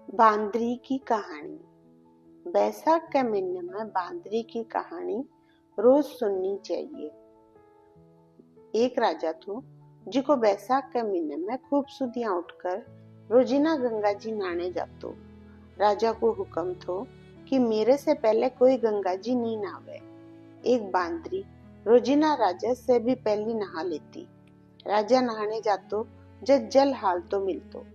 बांदरी की कहानी। बैसाख के महीने में बांदरी की कहानी रोज सुननी चाहिए। एक राजा था जिको बैसाख के महीने में खूब सुदियां उठकर रोजीना गंगा जी नहाने जातो। राजा को हुक्म थो कि मेरे से पहले कोई गंगा जी नहीं नहावे। एक बांदरी रोजीना राजा से भी पहले नहा लेती। राजा नहाने जातो जब जल हालतो मिलतो।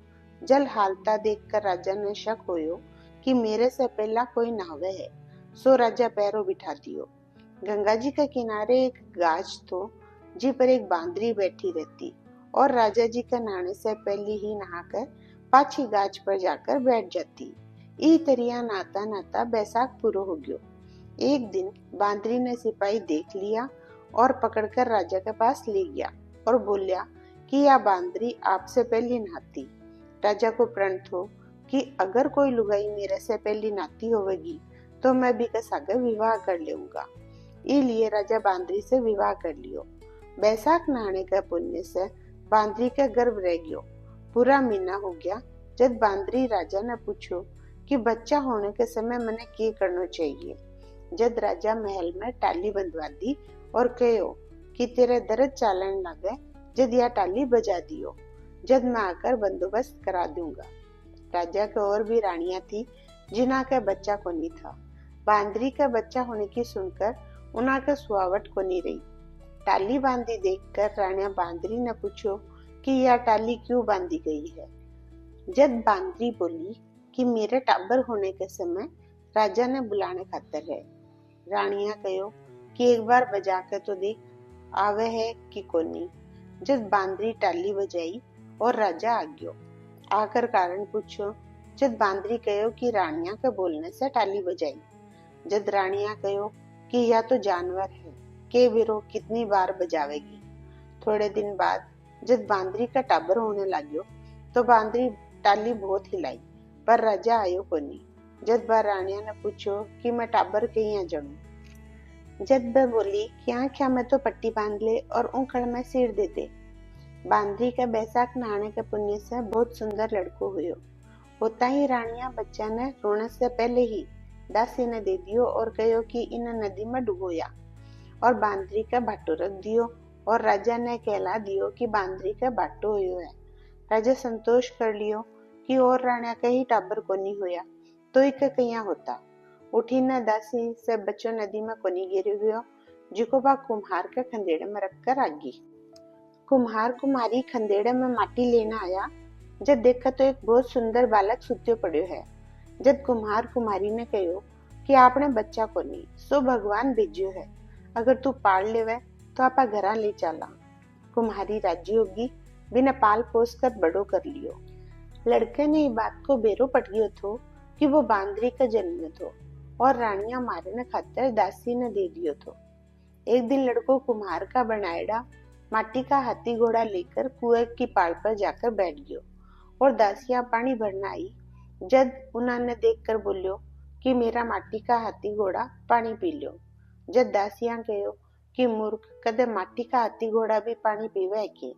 जल हालता देखकर राजा ने शक होयो कि मेरे से पहला कोई नहावे है। सो राजा पैरों बिठा दियो। गंगा जी के किनारे एक गाछ तो जी पर एक बांदरी बैठी रहती और राजा जी के नहाने से पहले ही नहाकर पाछी गाछ पर जाकर बैठ जाती। ई तरिया नाता नाता बैसाख पूरो हो गयो। एक दिन बांदरी ने सिपाही देख लिया और पकड़कर राजा के पास ले गया और बोलिया कि यह बांदरी आपसे पहले नहाती। राजा को प्रण थो कि अगर कोई लुगाई मेरे से पहली नहाती होवेगी तो मैं भी कसागे विवाह कर लेऊंगा। इसलिए राजा बांदरी से विवाह कर लियो। बैसाख नहाने के पुण्य से बांदरी का गर्भ रह गयो। पूरा महीना हो गया जब बांदरी राजा ने पूछो कि बच्चा होने के समय मैंने क्या करना चाहिए। जब राजा महल में टाली बंधवा दी और कहो कि तेरे दर्द चालन लगे जब यह टाली बजा दियो, जब मैं आकर बंदोबस्त करा दूंगा। राजा के और भी रानियां थी जिन्हा का बच्चा को नहीं था। बांदरी का बच्चा होने की सुनकर उन्हा का सुहावट को नहीं रही। टाली बांधी देखकर रानिया बांदरी ने पूछो कि यह टाली क्यों बांधी गई है। जब बांदरी बोली कि मेरे टाबर होने के समय राजा ने बुलाने खातर है। रानिया कहो कि एक बार बजा के तो देख आवे है कि कोनी। जब बांदरी टाली बजाई और राजा आ गयो। आकर कारण पूछो। जब बांदरी कहो कि रानिया के बोलने से टाली बजाई। जब रानिया कहो कि यह तो जानवर है के बिरो कितनी बार बजावेगी। थोड़े दिन बाद जब बांदरी का टाबर होने लाग्यो तो बांदरी टाली बहुत हिलाई पर राजा आयो कोनी। जब बार रानिया ने पूछो कि मैं टाबर कहीं जड़ू। जब वह बोली क्या क्या मैं तो पट्टी बांध ले और उंखड़ में सिर दे दे। बांदरी का बैसाख नहाने के पुण्य से बहुत सुंदर लड़को हुयो। होता ही रानिया बच्चा ने रोने से पहले ही दासी ने दे दियो और कहो कि इन नदी में डुबोया और बांदरी का बाटो रख दियो और राजा ने कहला दियो कि बांदरी का बाटो हुयो है। राजा संतोष कर लियो कि और रानिया का ही टाबर कोनी होया तो एक कहिया होता। उठी न दासी से बच्चों नदी में कोनी गिर गयो जिको बा कुम्हार के खंदेड़े में रखकर आगी। कुम्हार कुम्हारी खंदेड़े में माटी लेना आया। जब देखा तो एक बहुत सुंदर बालक सुत्यो पड़ो है। जब कुम्हार कुम्हारी ने कहो कि आपने बच्चा को नहीं सो भगवान भेजियो है, अगर तू पाल लेवे तो आपा घरा ले चला। कुम्हारी राजी होगी, बिना पाल पोस कर बड़ो कर लियो। लड़के ने बात को बेरो पट गयो थो कि वो बांदरी का जन्म थो और रानिया मारे ने खातर दासी ने दे दियो थो। एक दिन लड़को कुम्हार का बनाएड़ा माटी का हाथी घोड़ा लेकर कुएं की पाल पर जाकर बैठ गयो और दासियां पानी भरना आई। जब उन्होंने देखकर बोलियो कि मेरा माटी का हाथी घोड़ा पानी पी लो। जब दासियां कहो कि मूर्ख कदे माटी का हाथी घोड़ा भी पानी पीवे है के।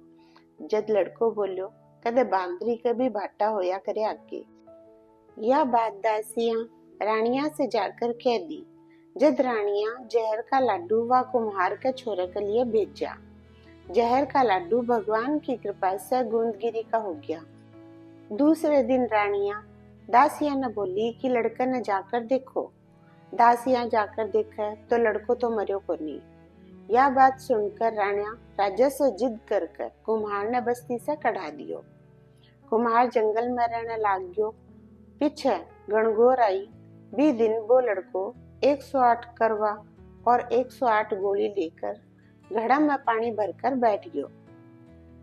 जब लड़को बोलियो कदे बांदरी के भी भाटा होया करे आगे। यह बात दासियां रानिया से जाकर कह दी। जब रानिया जहर का लड्डू व कुम्हार के छोरे के लिए भेजा। जहर का लड्डू भगवान की कृपा से गूंदगिरी का हो गया। दूसरे दिन रानिया दासिया ने बोली कि लड़के ने जाकर देखो। दासिया जाकर देखा तो लड़को तो मरियो को नहीं। यह बात सुनकर रानिया राजा से जिद कर कुम्हार ने बस्ती से कढ़ा दियो। कुम्हार जंगल में रहने लाग गयो। पीछे गणगौर आई भी दिन वो लड़को 108 करवा और 108 गोली लेकर घड़ा में पानी भरकर बैठ गयो।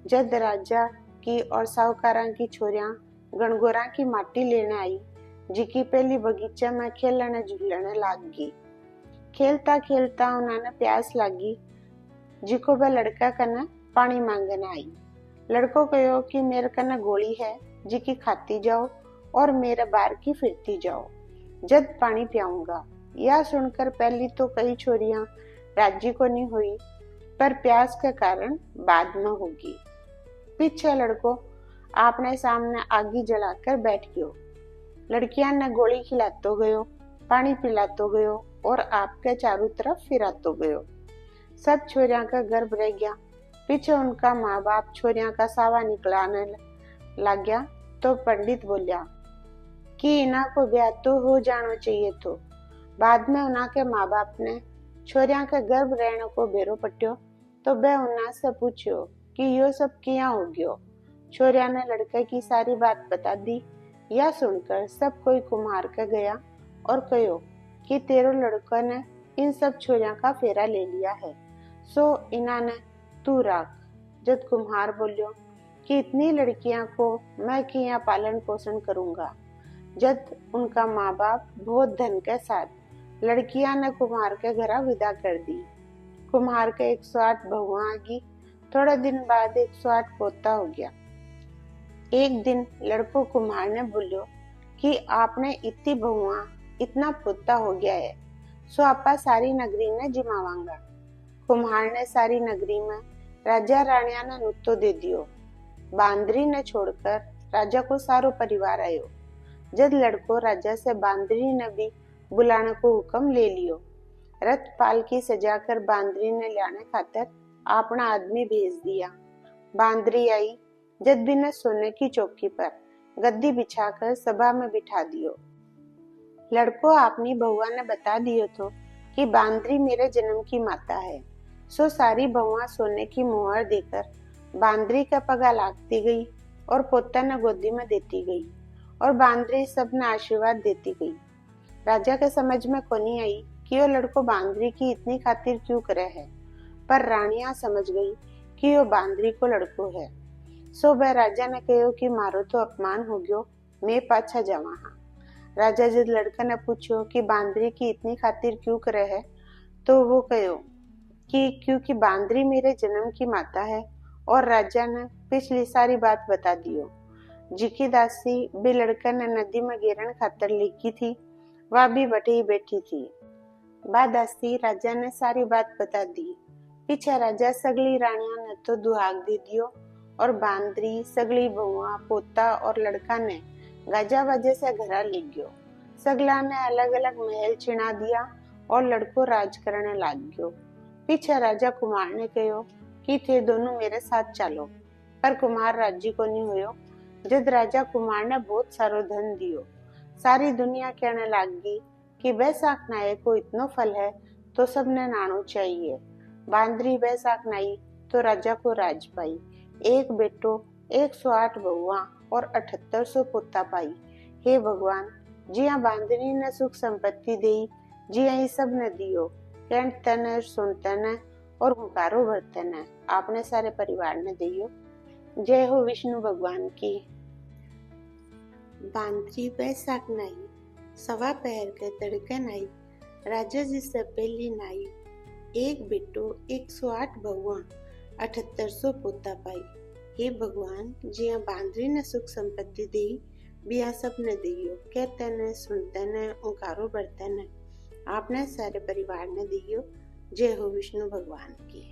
जब राजा की और साहूकारा की छोरियां गणगोरा की माटी लेने आई जिकी पहली बगीचे में खेलने झूलने लाग गई। खेलता खेलता उन्होंने प्यास लगी जिको वह लड़का कने पानी मांगने आई। लड़को कहो कि मेरे कने गोली है जिकी खाती जाओ और मेरे बार की फिरती जाओ, जब पानी पियाऊंगा। यह सुनकर पहली तो कई छोरियां राजी को नहीं हुई पर प्यास के कारण बाद में होगी। पीछे लड़को आपने सामने आगी जलाकर बैठ गयो। लड़कियां ने गोली खिलातो गयो, पानी पिलातो गयो और आपके चारों तरफ फिरातो गयो। सब छोरियां का गर्भ रह गया। पीछे उनका माँ बाप छोरियां का सावा निकलाने लग गया तो पंडित बोलिया कि इना को ब्याह तो हो जाना चाहिए तो। बाद में उना के माँ बाप ने छोरियां के गर्भ रहने को बेरो पट्यो तो बे उन्ना से पूछ्यो कि यो सब किया हो गयो। छोरिया ने लड़के की सारी बात बता दी। यह सुनकर सब कोई कुम्हार के गया और कहो कि तेरो लड़का ने इन सब छोरियां का फेरा ले लिया है, सो इना ने तू राख। जब कुम्हार बोलियो कि इतनी लड़कियां को मैं किया पालन पोषण करूंगा। जब उनका माँ बाप बहुत धन के साथ लड़कियां ने कुम्हार के घर विदा कर दी। कुम्हार के 108 बहुआ आ गई। थोड़े दिन बाद 108 पोता हो गया। एक दिन लड़को कुम्हार ने बोलियो कि आपने इतनी बहुआ इतना पोता हो गया है, सो आपा सारी नगरी ने जिमावांगा। कुम्हार ने सारी नगरी में राजा रानिया ने नुत्तो दे दियो। बांदरी ने छोड़कर राजा को सारो परिवार आयो। जब लड़को राजा से बांदरी ने भी बुलाने को हुक्म ले लियो। रथ पालकी सजाकर बांदरी ने लाने खातर अपना आदमी भेज दिया। बांदरी आई। जद्दी ने सोने की चौकी पर गद्दी बिछाकर सभा में बिठा दियो। लड़को अपनी बहुआ ने बता दियो तो कि बांदरी मेरे जन्म की माता है, सो सारी बहुआ सोने की मोहर देकर बांदरी का पगा लागती गई और पोता ने गोदी में देती गई और बांदरी सबने आशीर्वाद देती गई। राजा के समझ में कोनी आई कि वो लड़को बांदरी की इतनी खातिर क्यों करे है, पर रानिया समझ गई कि वो बांदरी को लड़को है। सो वह राजा ने कहो कि मारो तो अपमान हो गयो, मैं पाछा जावा हाँ। राजा जब लड़का ने पूछो कि बांदरी की इतनी खातिर क्यों करे है, तो वो कहो कि क्योंकि बांदरी मेरे जन्म की माता है। और राजा ने पिछली सारी बात बता दियो। जिकी दासी भी लड़का ने नदी में गिरन खातर लिखी थी, वह भी बटे ही बैठी थी। बाद दासी राजा ने सारी बात बता दी। पीछे राजा सगली रानिया ने तो दुहाग दे दियो और बांदरी सगली बहुआ पोता और लड़का ने गाजा बाजे से घरा ले गयो। सगला ने अलग अलग महल चिना दिया और लड़को राज करने लाग गयो। पीछे राजा कुमार ने कहो कि थे दोनों मेरे साथ चलो, पर कुमार राजी को नहीं हुयो। जब राजा कुमार ने बहुत सारो धन दियो। सारी दुनिया कहने लगी कि बैसाख नाये को इतनो फल है तो सबने नानो चाहिए। बांदरी बैसाख नाई तो राजा को राज पाई। एक बेटो 108 बहुआ और 7800 पोता पाई। हे भगवान, जिया बांदरी ने सुख संपत्ति दी, जिया ही सब ने दियो। कहते न सुनते न और हुकारो भरते न आपने सारे परिवार ने दियो। जय हो विष्णु भगवान की। बांदरी बैसाख नाई, सवा पहर के तड़के नाई, राजा जी से पहली नाई। एक बेटो 108 बहुआ 7800 पोता पाई। हे भगवान, जिया बांदरी ने सुख संपत्ति दी, बिया सब ने दियो। कहते न सुनते न ओंकारो भरते न आपने सारे परिवार ने दियो। जय हो विष्णु भगवान की।